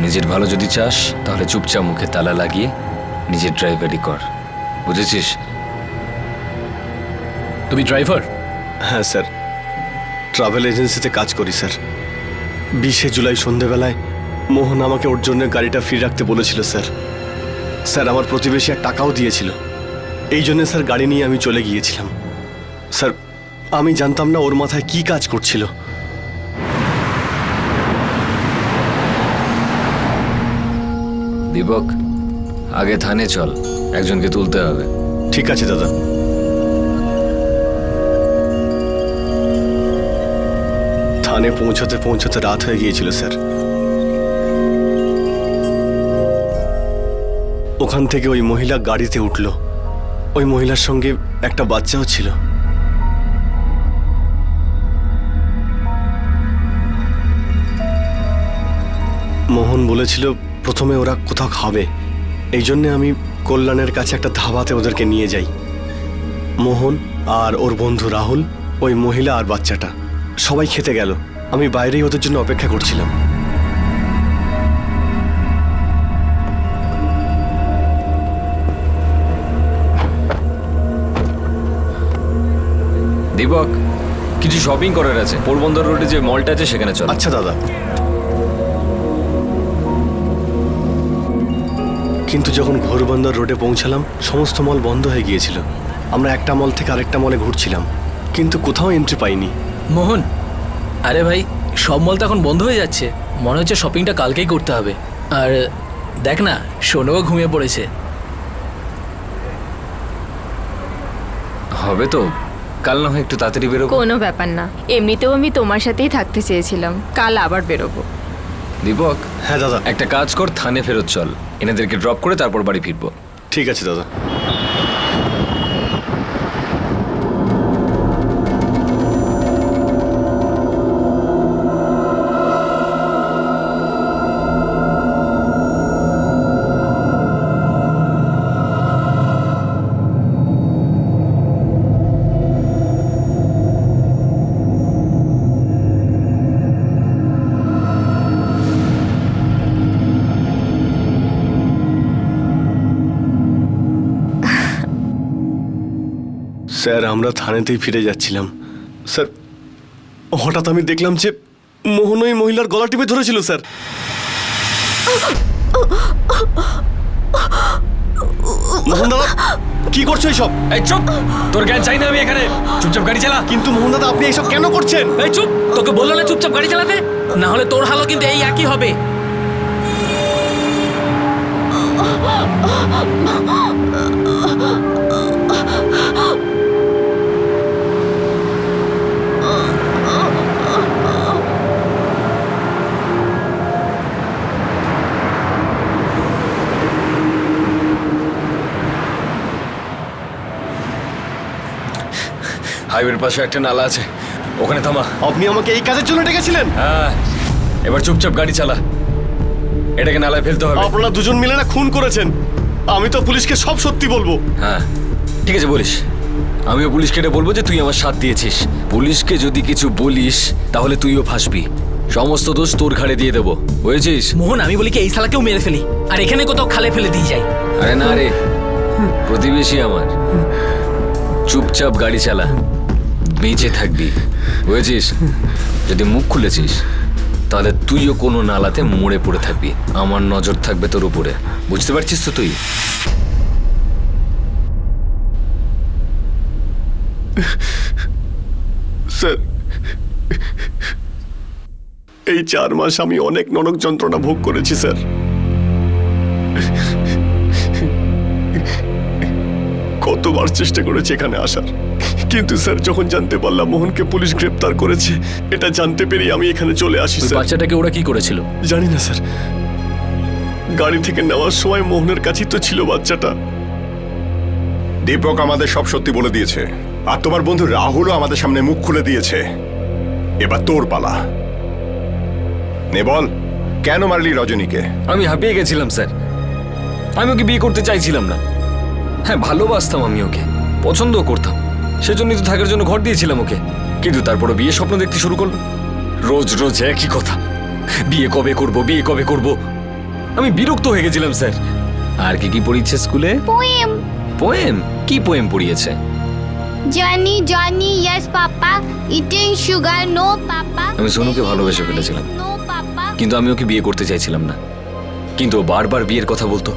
Speaker 10: নিজের ভালো যদি চাস তাহলে চুপচাপ মুখে তালা লাগিয়ে নিজের ড্রাইভারই কর, বুঝেছিস?
Speaker 3: তুমি ড্রাইভার?
Speaker 13: হ্যাঁ স্যার, ট্রাভেল এজেন্সিতে কাজ করি স্যার। 20শে জুলাই সন্ধেবেলায় মোহন আমাকে ওর জন্য গাড়িটা ফ্রি রাখতে বলেছিল স্যার। স্যার, আমার প্রতিবেশী আর টাকাও দিয়েছিল। এই জন্য স্যার গাড়ি নিয়ে আমি চলে গিয়েছিলাম। স্যার আমি জানতাম না ওর মাথায় কি কাজ করছিল।
Speaker 10: দীপক, আগে থানে চল, একজনকে তুলতে হবে।
Speaker 13: ঠিক আছে দাদা। থানে পৌঁছতে পৌঁছতে রাত হয়ে গিয়েছিল স্যার। ওখান থেকে ওই মহিলা গাড়িতে উঠল। ওই মহিলার সঙ্গে একটা বাচ্চাও ছিল। মোহন বলেছিল প্রথমে ওরা কোথাও খাবে, এই জন্যে আমি কল্যাণের কাছে একটা ধাবাতে ওদেরকে নিয়ে যাই। মোহন আর ওর বন্ধু রাহুল, ওই মহিলা আর বাচ্চাটা সবাই খেতে গেল। আমি বাইরেই ওদের জন্য অপেক্ষা করছিলাম।
Speaker 10: দীপক, কিছু শপিং করার আছে, পোরবন্দর রোডে যে মলটা আছে সেখানে চল।
Speaker 13: আচ্ছা দাদা। কিন্তু যখন ঘোরবন্দর রোডে পৌঁছালাম সমস্ত মল বন্ধ হয়ে গিয়েছিল। আমরা একটা মল থেকে আরেকটা মলে ঘুরছিলাম, কিন্তু কোথাও এন্ট্রি পাইনি।
Speaker 7: মোহন, আরে ভাই, সব মল তো এখন বন্ধ হয়ে যাচ্ছে। মনে হচ্ছে শপিংটা কালকেই করতে হবে। আর দেখ না, সোনুও ঘুমিয়ে পড়েছে।
Speaker 10: হবে তো, কাল না হয় একটু তাড়াতাড়ি বেরোবো।
Speaker 6: কোনো ব্যাপার না, এমনিতেও আমি তোমার সাথেই থাকতে চেয়েছিলাম। কাল আবার বেরোবো।
Speaker 10: দীপক,
Speaker 13: হ্যাঁ দাদা।
Speaker 10: একটা কাজ কর, থানে ফেরত চল, এনাদেরকে ড্রপ করে তারপর বাড়ি ফিরবো।
Speaker 13: ঠিক আছে দাদা। স্যার আমরা থানেতেই ফিরে যাচ্ছিলাম। স্যার হঠাৎ আমি দেখলাম যে মোহন ওই মহিলার গলা টিপে ধরেছিল। স্যার মোহন দাদা, কি করছো এইসব?
Speaker 10: এই চুপ, তোর জ্ঞান চাই না আমি এখানে, চুপচাপ গাড়ি চালা।
Speaker 13: কিন্তু মোহন দাদা আপনি এইসব কেন করছেন?
Speaker 7: এই চুপ, তোকে বললো না চুপচাপ গাড়ি চালাতে? না হলে তোর হালও কিন্তু এই একই হবে।
Speaker 10: হাইওয়ের পাশে একটা নালা আছে, ওখানে থামা।
Speaker 13: আপনি আমাকে এই কাজের জন্য ডেকেছিলেন?
Speaker 10: হ্যাঁ, এবার চুপচাপ গাড়ি চালা, এটাকে নালায় ফেলতে হবে।
Speaker 13: আপনারা দুজন মিলে না খুন করেছেন। আমি তো পুলিশকে সব সত্যি বলবো।
Speaker 10: হ্যাঁ ঠিক আছে বলিস, আমিও পুলিশকে এটা বলবো যে তুই আমার সাথ দিয়েছিস। পুলিশকে যদি কিছু বলিস তাহলে তুইও ফাঁসবি, সমস্ত দোষ তোর ঘাড়ে দিয়ে দেবো, বুঝেছিস?
Speaker 7: মোহন, আমি বলি কি এই শালাকেও মেরে ফেলি, আর এখানে কোথাও খালে ফেলে দিয়ে যাই।
Speaker 10: আরে না রে, প্রতিবেশী আমার, চুপচাপ গাড়ি চালা, বেঁচে থাকবি, বুঝেছিস? যদি মুখ খুলেছিস তাহলে তুইও কোনো নালাতে মরে পড়ে থাকবি, আমার নজর থাকবে তোর উপরে, বুঝতে পারছিস তো তুই?
Speaker 13: স্যার এই 4 মাস আমি অনেক নরক যন্ত্রণা ভোগ করেছি স্যার। কতবার চেষ্টা করেছি এখানে আসার, কিন্তু স্যার যখন জানতে পারলাম মোহনকে পুলিশ গ্রেপ্তার করেছে, এটা জানতে পেরে আমি এখানে চলে আসি স্যার।
Speaker 3: বাচ্চাটাকে ওরা কি করেছিল
Speaker 13: জানি না স্যার, গাড়ি থেকে নেওয়ার সময় মোহনের কাছেই তো ছিল বাচ্চাটা।
Speaker 2: দীপক আমাদের সব সত্যি বলে দিয়েছে, আর তোমার বন্ধু রাহুলও আমাদের সামনে মুখ খুলে দিয়েছে। এবার তোর পালা, নে বল, কেন মারলি রজনীকে?
Speaker 10: আমি হাঁপিয়ে গেছিলাম স্যার, আমি ওকে বিয়ে করতে চাইছিলাম না। হ্যাঁ ভালোবাসতাম আমি ওকে, পছন্দও করতাম, সেজন্যই তো থাকার জন্য ঘর দিয়েছিলাম ওকে। কিন্তু তারপরে বিয়ে স্বপ্ন দেখতে শুরু করলো, রোজ রোজ একই কথা, বিয়ে কবে করব, বিয়ে কবে করব। আমি বিরক্ত হয়ে গেছিলাম স্যার। আর কি কি পড়িয়েছে স্কুলে?
Speaker 12: পোয়েম।
Speaker 10: পোয়েম? কি পোয়েম পড়িয়েছে?
Speaker 12: Johnny Johnny yes papa, eating sugar no papa.
Speaker 10: আমি সোনুকে ভালোবেসে ফেলেছিলাম,
Speaker 12: নো পাপা।
Speaker 10: কিন্তু আমি ওকে বিয়ে করতে চাইছিলাম না, কিন্তু ও বারবার বিয়ের কথা বলতো।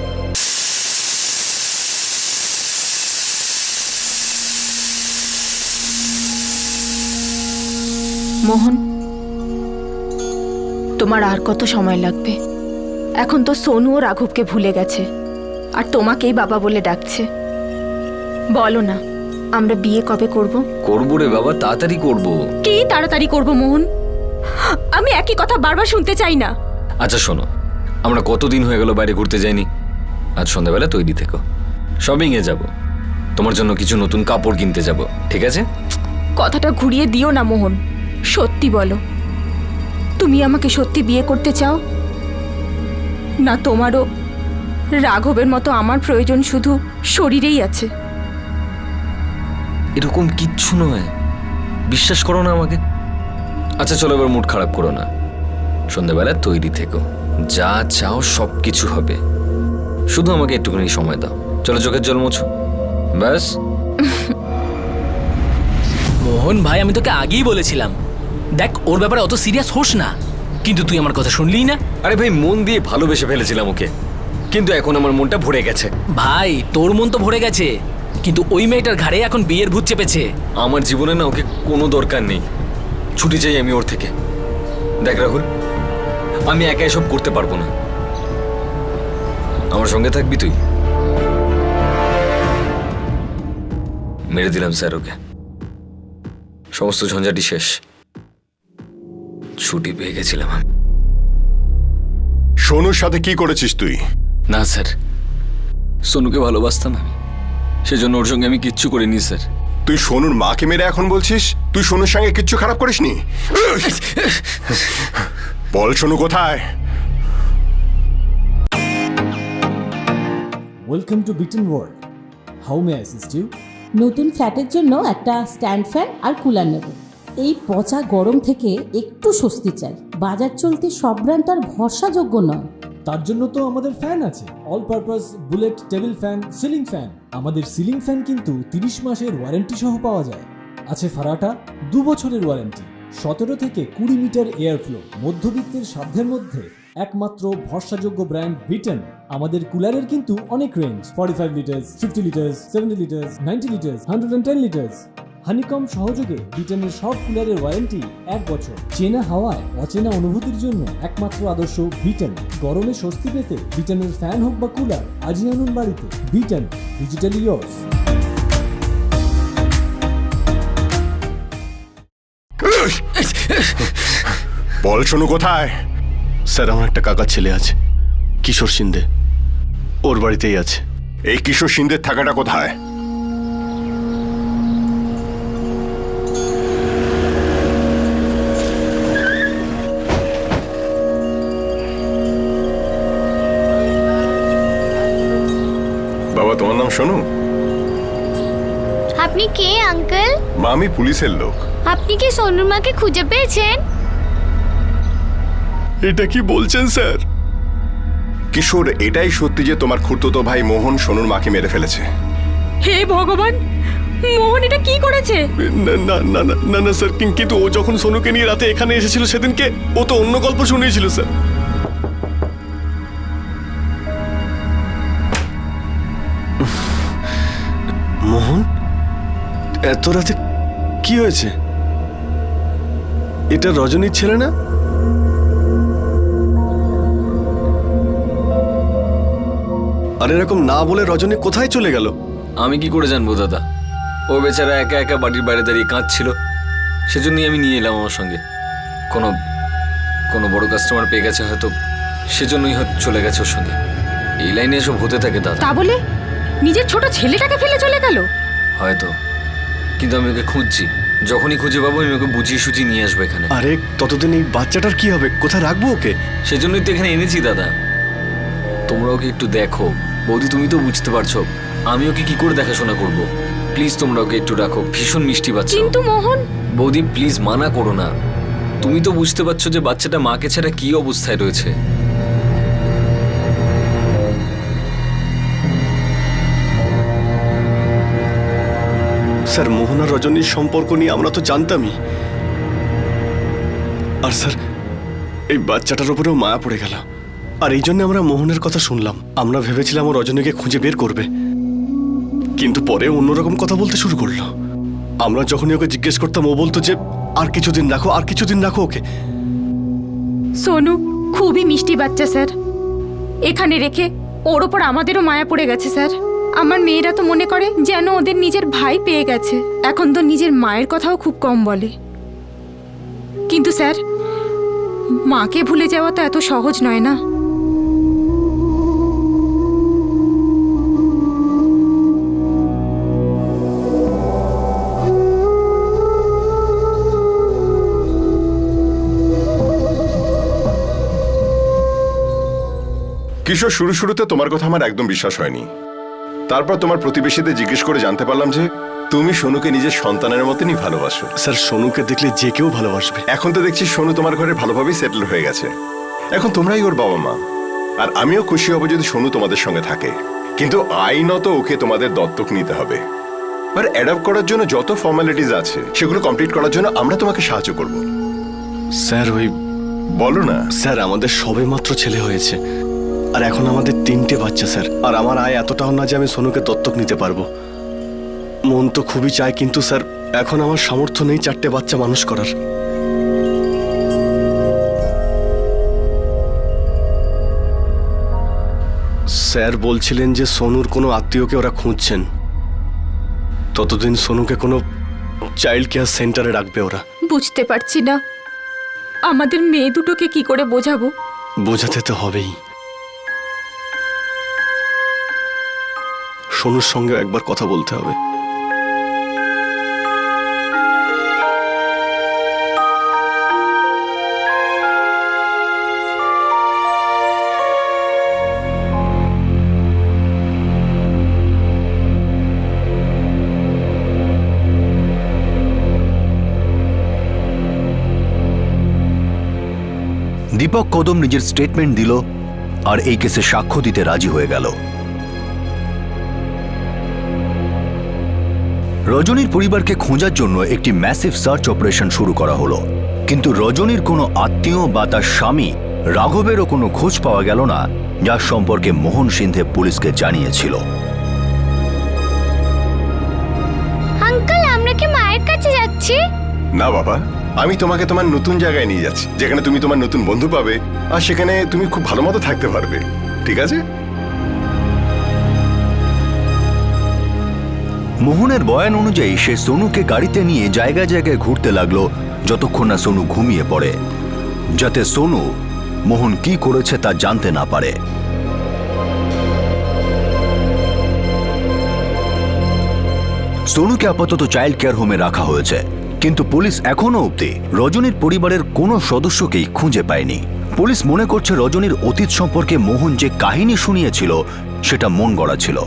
Speaker 6: মোহন, তোমার আর কত সময় লাগবে? এখন তো সোনু ও রাঘবকে ভুলে গেছে, আর তোমাকেই বাবা বলে ডাকছে। বলো না, আমরা বিয়ে কবে করব?
Speaker 10: করবো রে বাবা, তাড়াতাড়ি করবো।
Speaker 6: কি তাড়াতাড়ি করব মোহন? আমি একই কথা বারবার শুনতে চাই না।
Speaker 10: আচ্ছা শোনো, আমরা কতদিন হয়ে গেল বাইরে ঘুরতে যাইনি। আজ সন্ধ্যাবেলা তৈরি থেকো, শপিংয়ে যাব, তোমার জন্য কিছু নতুন কাপড় কিনতে যাব, ঠিক আছে?
Speaker 6: কথাটা ঘুরিয়ে দিও না মোহন, সত্যি বলো, তুমি আমাকে সত্যি বিয়ে করতে চাও না? তোমারও রাঘবের মতো আমার প্রয়োজন শুধু শরীরেই আছে?
Speaker 10: এরকম কিচ্ছু নয়, বিশ্বাস করো না আমাকে। আচ্ছা চলো, এবার মুড খারাপ করো না, সন্ধ্যাবেলা তৈরি থেকো, যা চাও সব কিছু হবে, শুধু আমাকে একটুখানি সময় দাও। চলো চোখের জল মোছো, ব্যাস।
Speaker 7: মোহন ভাই, আমি তোকে আগেই বলেছিলাম, দেখ ওর ব্যাপারে অত সিরিয়াস হোস না, কিন্তু তুই আমার কথা শুনলি না।
Speaker 10: আরে ভাই, মন দিয়ে ভালোবেসে ফেলেছিলাম ওকে, কিন্তু এখন আমার মনটা ভরে গেছে।
Speaker 7: ভাই তোর মন তো ভরে গেছে, কিন্তু ওই মেয়েটার ঘাড়ে এখন বিয়ের ভূত চেপেছে।
Speaker 10: আমার জীবনে না ওকে কোনো দরকার নেই, ছুটি চাই আমি ওর থেকে। দেখ রাহুল, আমি একা এসব করতে পারবো না, আমার সঙ্গে থাকবি তুই। মেরে দিলাম স্যার ওকে, সমস্ত ঝঞ্ঝাটি শেষ, ছুটি পেয়ে গেছিলাম আমি।
Speaker 2: সোনুর সাথে কি করেছিস তুই?
Speaker 10: না স্যার, সোনুকে ভালোবাসতাম আমি, সেজন্য ওর সঙ্গে আমি কিচ্ছু করিনি স্যার।
Speaker 2: তুই সোনুর মাকে মেরে এখন বলছিস তুই সোনুর সঙ্গে কিচ্ছু খারাপ করিসনি? বল সোনু কোথায়?
Speaker 14: Welcome to Bitten world, how may I assist you?
Speaker 15: নতুন ফ্ল্যাটের জন্য একটা স্ট্যান্ড ফ্যান আর কুলার নেব। এই পচা গরম থেকে একটু স্বস্তি চাই। বাজার চলতে সব ব্র্যান্ড আর ভরসাযোগ্য নয়।
Speaker 14: তার জন্য তো আমাদের ফ্যান আছে, all purpose bullet table fan, ceiling fan. আমাদের সিলিং ফ্যান কিন্তু 30 মাসের ওয়ারেন্টি সহ পাওয়া যায়। আছে ফারাটা 2 বছরের ওয়ারেন্টি, 17 থেকে 20 মিটার এয়ার ফ্লো, মধ্যবিত্তের সাধ্যের মধ্যে একমাত্র ভরসাযোগ্য ব্র্যান্ড বিটেন। আমাদের কুলারের কিন্তু অনেক range, 45 litres, 50 litres, 70 litres, 90 litres, 110 litres. Honeycomb সহযোগে বিটেনের সব কুলারের ওয়ারেন্টি 1 বছর। চেনা হাওয়ায় অচেনা অনুভূতির জন্য একমাত্র আদর্শ বিটেন। গরমে স্বস্তি পেতে বিটেনের ফ্যান হোক বা কুলার, আজই আনুন বাড়িতে। বিটেন, ডিজিটালি ইয়োর্স।
Speaker 2: বল সোনু কোথায়?
Speaker 13: স্যার, আমার একটা কাকার ছেলে আছে, কিশোর সিন্ধে, ওর বাড়িতেই আছে।
Speaker 2: এই কিশোর সিন্ধের থাকাটা কোথায়? বাবা, তোমার নাম সোনু?
Speaker 12: আপনি কে আঙ্কেল?
Speaker 2: মা, আমি পুলিশের লোক।
Speaker 12: আপনি কি সোনুর মাকে খুঁজে পেয়েছেন?
Speaker 2: এটা কি বলছেন স্যার? কিশোর, এটাই সত্যি যে তোমার খুড়তুতো ভাই মোহন সোনুর মাকে মেরে ফেলেছে?
Speaker 6: হে ভগবান, মোহন এটা কি করেছে?
Speaker 13: না না না না না না স্যার, কিন্তু ও যখন সোনুকে নিয়ে রাতে এখানে এসেছিল সেদিনকে ও তো অন্য গল্প শুনিয়েছিল স্যার। মোহন, এত রাতে কি হয়েছে? এটা রজনীর ছেলে না? আর এরকম না বলে রজনী কোথায় চলে গেল?
Speaker 10: আমি কি করে জানবো দাদা? ও বেচারা একা একা বাড়ির বাইরে দাঁড়িয়ে কাঁদছিল, সেজন্যই আমি নিয়ে এলাম আমার সঙ্গে। কোনো কোনো বড় কাস্টমার পেয়ে গেছে হয়তো, সেজন্যই হয়তো চলে গেছে ওর সঙ্গে। এই লাইনে এসব হতে থাকে দাদা।
Speaker 6: তা বলে নিজের ছোট ছেলেটাকে ফেলে চলে গেল?
Speaker 10: হয়তো, কিন্তু আমি ওকে খুঁজছি, যখনই খুঁজে পাবো আমি ওকে বুঝিয়ে সুঝিয়ে নিয়ে আসবো এখানে।
Speaker 13: আরে ততদিন এই বাচ্চাটার কি হবে? কোথায় রাখবো ওকে?
Speaker 10: সেজন্যই তো এখানে এনেছি দাদা। তোমরা ওকে একটু দেখো। বৌদি, তুমি তো বুঝতে পারছো আমি ওকে কি করে দেখাশোনা করব। প্লিজ তোমরা ওকে একটু রাখো, ভীষণ মিষ্টি বাচ্চা।
Speaker 6: কিন্তু মোহন।
Speaker 10: বৌদি প্লিজ মানা করো না, তুমি তো বুঝতে পারছো যে বাচ্চাটা মাকে ছাড়া কি অবস্থায় রয়েছে।
Speaker 13: স্যার, মোহন আর রজনীর সম্পর্ক নিয়ে আমরা তো জানতামই। আর স্যার, এই বাচ্চাটার উপরেও মায়া পড়ে গেল, আর এই জন্য আমরা মোহনের কথা শুনলাম। আমরা ভেবেছিলাম ও রজনীকে খুঁজে বের করবে, কিন্তু পরে অন্যরকম কথা বলতে শুরু করলো। আমরা যখনই ওকে জিজ্ঞেস করতাম ও বলতো যে আর কিছুদিন রাখো, আর কিছুদিন রাখো ওকে।
Speaker 6: সোনু খুবই মিষ্টি বাচ্চা স্যার, এখানে রেখে ওর ওপর আমাদেরও মায়া পড়ে গেছে স্যার। আমার মেয়েরা তো মনে করে যেন ওদের নিজের ভাই পেয়ে গেছে। এখন তো নিজের মায়ের কথাও খুব কম বলে। কিন্তু স্যার, মাকে ভুলে যাওয়া তো এত সহজ নয় না।
Speaker 2: কিশোর, শুরুতে তোমার কথা আমার একদম বিশ্বাস হয়নি। তারপর তোমার প্রতিবেশীদের জিজ্ঞেস করে জানতে পারলাম যে তুমি সোনুকে নিজের সন্তানের মতনই ভালোবাসো।
Speaker 13: স্যার, সোনুকে দেখলে যে কেউ ভালোবাসবে।
Speaker 2: এখন তো দেখছি সোনু তোমার ঘরে ভালোভাবেই সেটেল হয়ে গেছে। এখন তোমরাই ওর বাবা মা, আর আমিও খুশি হব যদি সোনু তোমাদের সঙ্গে থাকে। কিন্তু আইনত ওকে তোমাদের দত্তক নিতে হবে। আর অ্যাডপ্ট করার জন্য যত ফর্মালিটিস আছে সেগুলো কমপ্লিট করার জন্য আমরা তোমাকে সাহায্য করব।
Speaker 13: স্যার, ওই
Speaker 2: বলো না।
Speaker 13: স্যার, আমাদের সবেমাত্র ছেলে হয়েছে, আর এখন আমাদের 3টে বাচ্চা স্যার। আর আমার আয় এতটাও না যে আমি সোনুকে দত্তক নিতে পারবো। মন তো খুবই চায়, কিন্তু স্যার এখন আমার সামর্থ্য নেই 4টে বাচ্চা মানুষ করার। স্যার বলছিলেন যে সোনুর কোনো আত্মীয়কে ওরা খুঁজছেন, ততদিন সোনুকে কোনো চাইল্ড কেয়ার সেন্টারে রাখবে ওরা।
Speaker 6: বুঝতে পারছি না আমাদের মেয়ে দুটোকে কি করে বোঝাবো।
Speaker 13: বোঝাতে তো হবেই। সোনুর সঙ্গে একবার কথা বলতে হবে।
Speaker 1: দীপক কদম নিজের স্টেটমেন্ট দিল আর এই কেসে সাক্ষ্য দিতে রাজি হয়ে গেল। রজনীর পরিবারকে খোঁজার জন্য একটি ম্যাসিভ সার্চ অপারেশন শুরু করা হলো, কিন্তু রজনীর কোনো আত্মীয় বা তার স্বামী রাঘবেরও কোনো খোঁজ পাওয়া গেল না, যার সম্পর্কে মোহন সিন্ধে পুলিশকে জানিয়েছিল।
Speaker 12: আঙ্কেল, আমরা কি মায়ের কাছে যাচ্ছি?
Speaker 2: না বাবা, আমি তোমাকে তোমার নতুন জায়গায় নিয়ে যাচ্ছি, যেখানে তুমি তোমার নতুন বন্ধু পাবে, আর সেখানে তুমি খুব ভালো মতো থাকতে পারবে। ঠিক আছে?
Speaker 1: মোহনের বয়ান অনুযায়ী সে সোনুকে গাড়িতে নিয়ে জায়গায় জায়গায় ঘুরতে লাগলো যতক্ষণ না সোনু ঘুমিয়ে পড়ে, যাতে সোনু মোহন কি করেছে তা জানতে না পারে। সোনুকে আপাতত চাইল্ড কেয়ার হোমে রাখা হয়েছে, কিন্তু পুলিশ এখনো অবধি রজনীর পরিবারের কোনো সদস্যকেই খুঁজে পায়নি। পুলিশ মনে করছে রজনীর অতীত সম্পর্কে মোহন যে কাহিনী শুনিয়েছিল সেটা মন গড়া ছিল,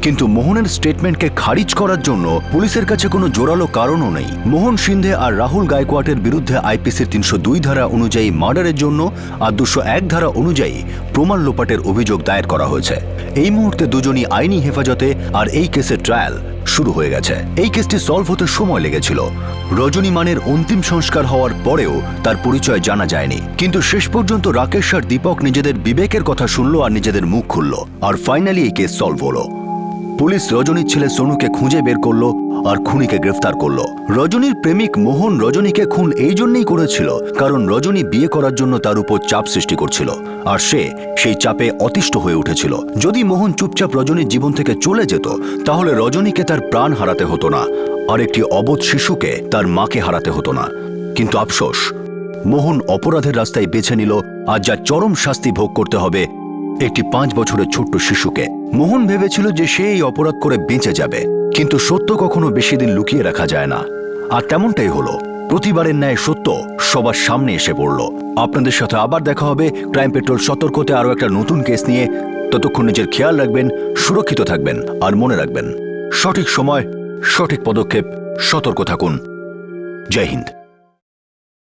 Speaker 1: কিন্তু মোহনের স্টেটমেন্টকে খারিজ করার জন্য পুলিশের কাছে কোনো জোরালো কারণও নেই। মোহন সিন্ধে আর রাহুল গায়কোয়াড়ের বিরুদ্ধে আইপিসির 302 ধারা অনুযায়ী মার্ডারের জন্য আর 201 ধারা অনুযায়ী প্রমাণ লোপাটের অভিযোগ দায়ের করা হয়েছে। এই মুহূর্তে দুজনই আইনি হেফাজতে, আর এই কেসের ট্রায়াল শুরু হয়ে গেছে। এই কেসটি সলভ হতে সময় লেগেছিল। রজনী মানের অন্তিম সংস্কার হওয়ার পরেও তার পরিচয় জানা যায়নি, কিন্তু শেষ পর্যন্ত রাকেশ আর দীপক নিজেদের বিবেকের কথা শুনলো আর নিজেদের মুখ খুলল, আর ফাইনালি এই কেস সলভ হলো। পুলিশ রজনীর ছেলে সোনুকে খুঁজে বের করলো আর খুনিকে গ্রেফতার করলো। রজনীর প্রেমিক মোহন রজনীকে খুন এই জন্যই করেছিল কারণ রজনী বিয়ে করার জন্য তার উপর চাপ সৃষ্টি করছিল, আর সে সেই চাপে অতিষ্ঠ হয়ে উঠেছিল। যদি মোহন চুপচাপ রজনীর জীবন থেকে চলে যেত, তাহলে রজনীকে তার প্রাণ হারাতে হতো না, আর একটি অবোধ শিশুকে তার মাকে হারাতে হতো না। কিন্তু আফসোস, মোহন অপরাধের রাস্তায় বেছে নিল, আর যা চরম শাস্তি ভোগ করতে হবে একটি 5 বছরের ছোট্ট শিশুকে। মোহন ভেবেছিল যে সে এই অপরাধ করে বেঁচে যাবে, কিন্তু সত্য কখনো বেশি দিন লুকিয়ে রাখা যায় না, আর তেমনটাই হলো। প্রতিবারের ন্যায় সত্য সবার সামনে এসে পড়ল। আপনাদের সাথে আবার দেখা হবে ক্রাইম পেট্রোল সতর্কতে আরও একটা নতুন কেস নিয়ে। ততক্ষণ নিজের খেয়াল রাখবেন, সুরক্ষিত থাকবেন, আর মনে রাখবেন সঠিক সময় সঠিক পদক্ষেপ, সতর্ক থাকুন। জয় হিন্দ।